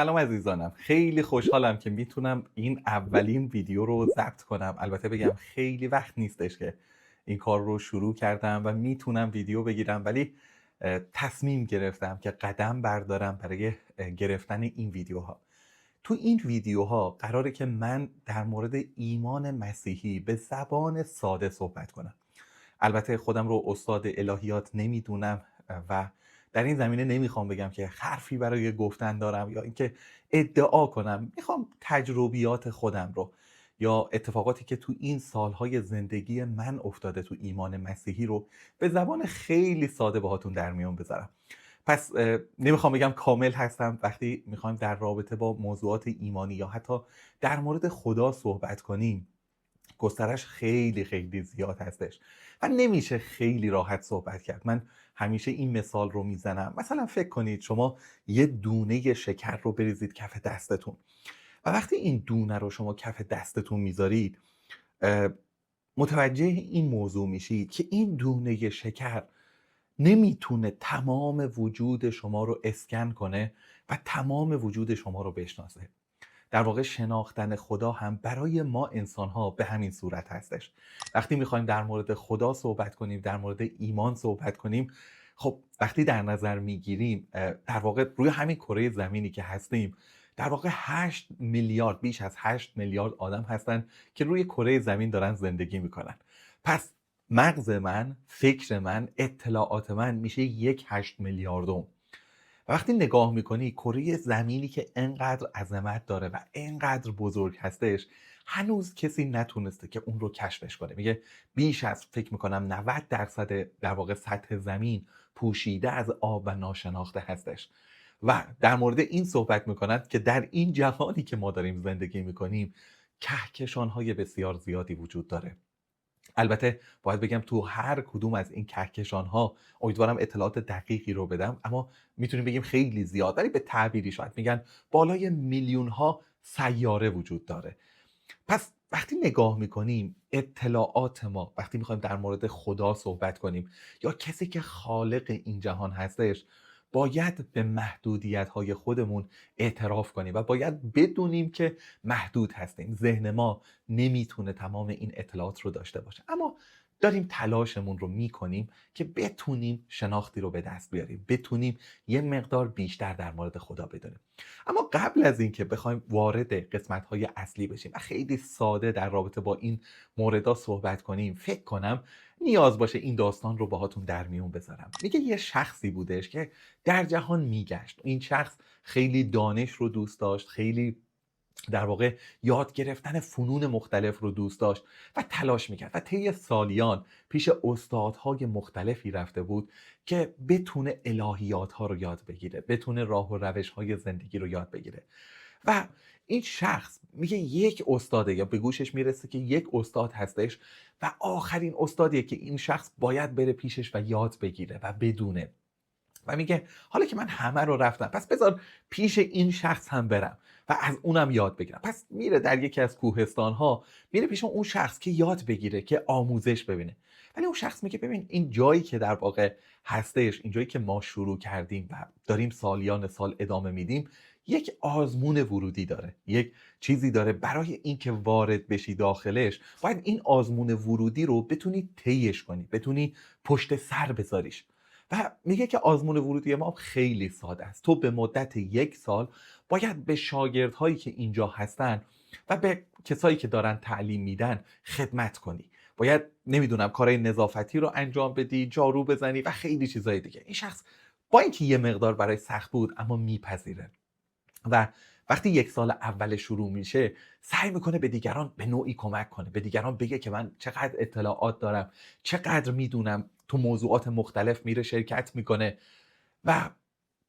سلام عزیزانم، خیلی خوشحالم که میتونم این اولین ویدیو رو ضبط کنم. البته بگم خیلی وقت نیستش که این کار رو شروع کردم و میتونم ویدیو بگیرم، ولی تصمیم گرفتم که قدم بردارم برای گرفتن این ویدیوها. تو این ویدیوها قراره که من در مورد ایمان مسیحی به زبان ساده صحبت کنم. البته خودم رو استاد الهیات نمیدونم و در این زمینه نمیخوام بگم که حرفی برای گفتن دارم یا اینکه ادعا کنم. میخوام تجربیات خودم رو یا اتفاقاتی که تو این سالهای زندگی من افتاده تو ایمان مسیحی رو به زبان خیلی ساده باهاتون در میون بذارم. پس نمیخوام بگم کامل هستم. وقتی میخوایم در رابطه با موضوعات ایمانی یا حتی در مورد خدا صحبت کنیم، گسترش خیلی خیلی زیاد هستش و نمیشه خیلی راحت صحبت کرد. من همیشه این مثال رو میزنم. مثلا فکر کنید شما یه دونه شکر رو بریزید کف دستتون و وقتی این دونه رو شما کف دستتون میذارید، متوجه این موضوع میشید که این دونه شکر نمیتونه تمام وجود شما رو اسکن کنه و تمام وجود شما رو بشناسه. در واقع شناختن خدا هم برای ما انسان‌ها به همین صورت هستش. وقتی می‌خوایم در مورد خدا صحبت کنیم، در مورد ایمان صحبت کنیم، خب وقتی در نظر می‌گیریم در واقع روی همین کره زمینی که هستیم، در واقع 8 میلیارد، بیش از 8 میلیارد آدم هستن که روی کره زمین دارن زندگی میکنن. پس مغز من، فکر من، اطلاعات من میشه 1/8 میلیاردم. وقتی نگاه میکنی کره زمینی که انقدر عظمت داره و انقدر بزرگ هستش، هنوز کسی نتونسته که اون رو کشفش کنه. میگه بیش از، فکر میکنم 90% در واقع سطح زمین پوشیده از آب و ناشناخته هستش و در مورد این صحبت میکنند که در این جهانی که ما داریم زندگی میکنیم کهکشان‌های بسیار زیادی وجود داره. البته باید بگم تو هر کدوم از این کهکشان‌ها، امیدوارم اطلاعات دقیقی رو بدم، اما میتونیم بگیم خیلی زیاد، ولی به تعبیری شاید میگن بالای میلیون‌ها سیاره وجود داره. پس وقتی نگاه میکنیم اطلاعات ما، وقتی میخوایم در مورد خدا صحبت کنیم یا کسی که خالق این جهان هستش، باید به محدودیت‌های خودمون اعتراف کنیم و باید بدونیم که محدود هستیم. ذهن ما نمیتونه تمام این اطلاعات رو داشته باشه، اما داریم تلاشمون رو میکنیم که بتونیم شناختی رو به دست بیاریم، بتونیم یه مقدار بیشتر در مورد خدا بدونیم. اما قبل از اینکه بخوایم وارد قسمت‌های اصلی بشیم و خیلی ساده در رابطه با این موردها صحبت کنیم، فکر کنم نیاز باشه این داستان رو باهاتون در میون بذارم. میگه یه شخصی بودش که در جهان میگشت. این شخص خیلی دانش رو دوست داشت، خیلی در واقع یاد گرفتن فنون مختلف رو دوست داشت و تلاش میکرد و طی سالیان پیش استادهای مختلفی رفته بود که بتونه الهیات ها رو یاد بگیره، بتونه راه و روش های زندگی رو یاد بگیره. و این شخص میگه یک استاده، یا به گوشش میرسه که یک استاد هستش و آخرین استادیه که این شخص باید بره پیشش و یاد بگیره و بدونه. و میگه حالا که من همه رو رفتم، پس بذار پیش این شخص هم برم و از اونم یاد بگیرم. پس میره در یکی از کوهستان ها، میره پیش اون شخص که یاد بگیره، که آموزش ببینه. ولی اون شخص میگه ببین، این جایی که در واقع هستش، این جایی که ما شروع کردیم و داریم سالیان سال ادامه میدیم، یک آزمون ورودی داره، یک چیزی داره. برای اینکه وارد بشی داخلش باید این آزمون ورودی رو بتونی طیش کنی، بتونی پشت سر بذاریش. و میگه که آزمون ورودی ما خیلی ساده است. تو به مدت 1 سال باید به شاگردهایی که اینجا هستن و به کسایی که دارن تعلیم میدن خدمت کنی. باید نمیدونم کارهای نظافتی رو انجام بدی، جارو بزنی و خیلی چیزای دیگه. این شخص با اینکه یه مقدار برای سخت بود اما میپذیره و وقتی 1 سال اول شروع میشه سعی میکنه به دیگران به نوعی کمک کنه، به دیگران بگه که من چقدر اطلاعات دارم، چقدر میدونم. تو موضوعات مختلف میره شرکت میکنه و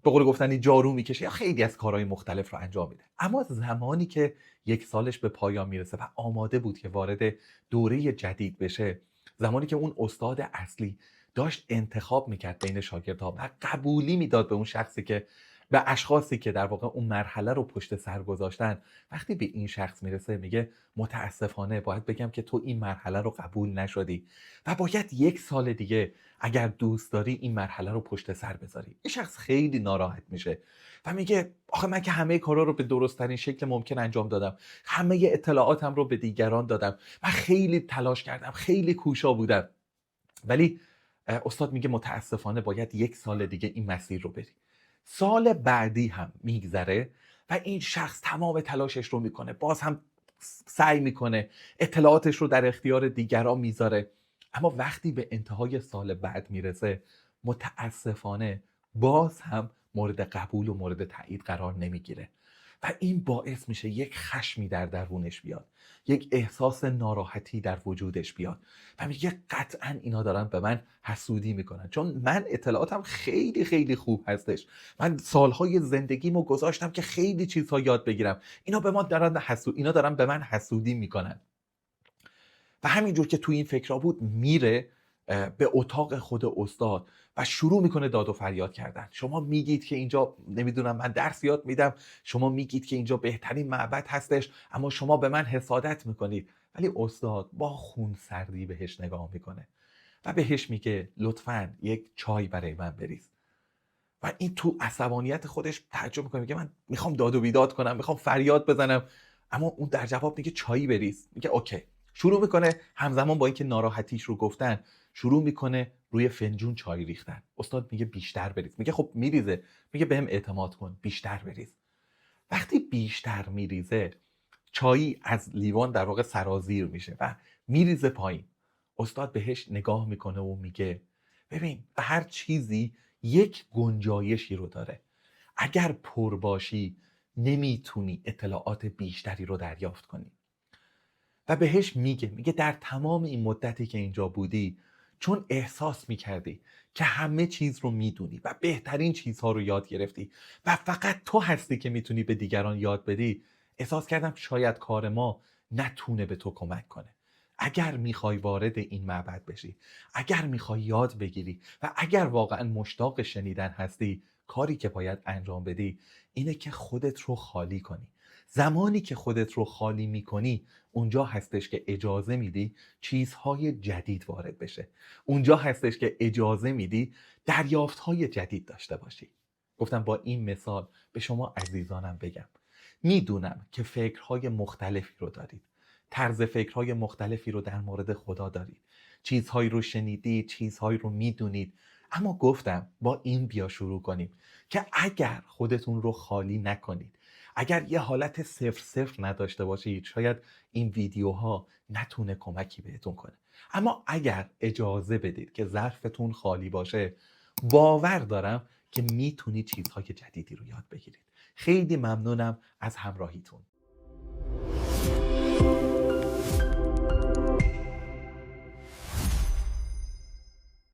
به قول گفتنی جارو میکشه یا خیلی از کارهای مختلف رو انجام میده. اما زمانی که 1 سالش به پایان میرسه و آماده بود که وارد دوره جدید بشه، زمانی که اون استاد اصلی داشت انتخاب میکرد بین شاگردها و قبولی میداد به اون شخصی که به اشخاصی که در واقع اون مرحله رو پشت سر گذاشتن، وقتی به این شخص میرسه میگه متاسفانه باید بگم که تو این مرحله رو قبول نشدی و باید 1 سال دیگه اگر دوست داری این مرحله رو پشت سر بذاری. این شخص خیلی ناراحت میشه و میگه آخه من که همه کارا رو به درست ترین شکل ممکن انجام دادم، همه اطلاعاتم رو به دیگران دادم و خیلی تلاش کردم، خیلی کوشا بودم، ولی استاد میگه متاسفانه باید 1 سال دیگه این مسیر رو بری. سال بعدی هم میگذره و این شخص تمام تلاشش رو میکنه، باز هم سعی میکنه، اطلاعاتش رو در اختیار دیگران میذاره، اما وقتی به انتهای سال بعد میرسه متاسفانه باز هم مورد قبول و مورد تایید قرار نمیگیره و این باعث میشه یک خشمی در درونش بیاد، یک احساس ناراحتی در وجودش بیاد و میگه قطعا اینا دارن به من حسودی میکنن، چون من اطلاعاتم خیلی خیلی خوب هستش، من سالهای زندگیمو گذاشتم که خیلی چیزها یاد بگیرم، اینا دارن به من حسودی میکنن. و همینجور که تو این فکرها بود میره به اتاق خود استاد و شروع میکنه داد و فریاد کردن. شما میگید که اینجا نمیدونم من درس یاد میدم، شما میگید که اینجا بهترین معبد هستش، اما شما به من حسادت میکنید. ولی استاد با خون سردی بهش نگاه میکنه و بهش میگه لطفاً یک چای برای من بریز. و این تو عصبانیت خودش تعجب میکنه، میگه من میخوام داد و بیداد کنم، میخوام فریاد بزنم، اما اون در جواب میگه چایی بریز. میگه اوکی. شروع میکنه همزمان با اینکه ناراحتیش رو گفتن شروع میکنه روی فنجون چای ریختن. استاد میگه بیشتر بریز. میگه خب میریزه. میگه بهم اعتماد کن، بیشتر بریز. وقتی بیشتر میریزه چایی از لیوان در واقع سرازیر میشه و میریزه پایین. استاد بهش نگاه میکنه و میگه ببین هر چیزی یک گنجایشی رو داره، اگر پر باشی نمیتونی اطلاعات بیشتری رو دریافت کنی. و بهش میگه در تمام این مدتی که اینجا بودی، چون احساس میکردی که همه چیز رو میدونی و بهترین چیزها رو یاد گرفتی و فقط تو هستی که میتونی به دیگران یاد بدی، احساس کردم شاید کار ما نتونه به تو کمک کنه. اگر میخوای وارد این معبد بشی، اگر میخوای یاد بگیری و اگر واقعا مشتاق شنیدن هستی، کاری که باید انجام بدی اینه که خودت رو خالی کنی. زمانی که خودت رو خالی میکنی اونجا هستش که اجازه میدی چیزهای جدید وارد بشه، اونجا هستش که اجازه میدی دریافتهای جدید داشته باشی. گفتم با این مثال به شما عزیزانم بگم میدونم که فکرهای مختلفی رو دارید، طرز فکرهای مختلفی رو در مورد خدا دارید، چیزهایی رو شنیدید، چیزهایی رو میدونید، اما گفتم با این بیا شروع کنیم که اگر خودتون رو خالی نکنید، اگر یه حالت 0-0 نداشته باشید، شاید این ویدیوها نتونه کمکی بهتون کنه، اما اگر اجازه بدید که ظرفتون خالی باشه، باور دارم که میتونید چیزهای جدیدی رو یاد بگیرید. خیلی ممنونم از همراهیتون.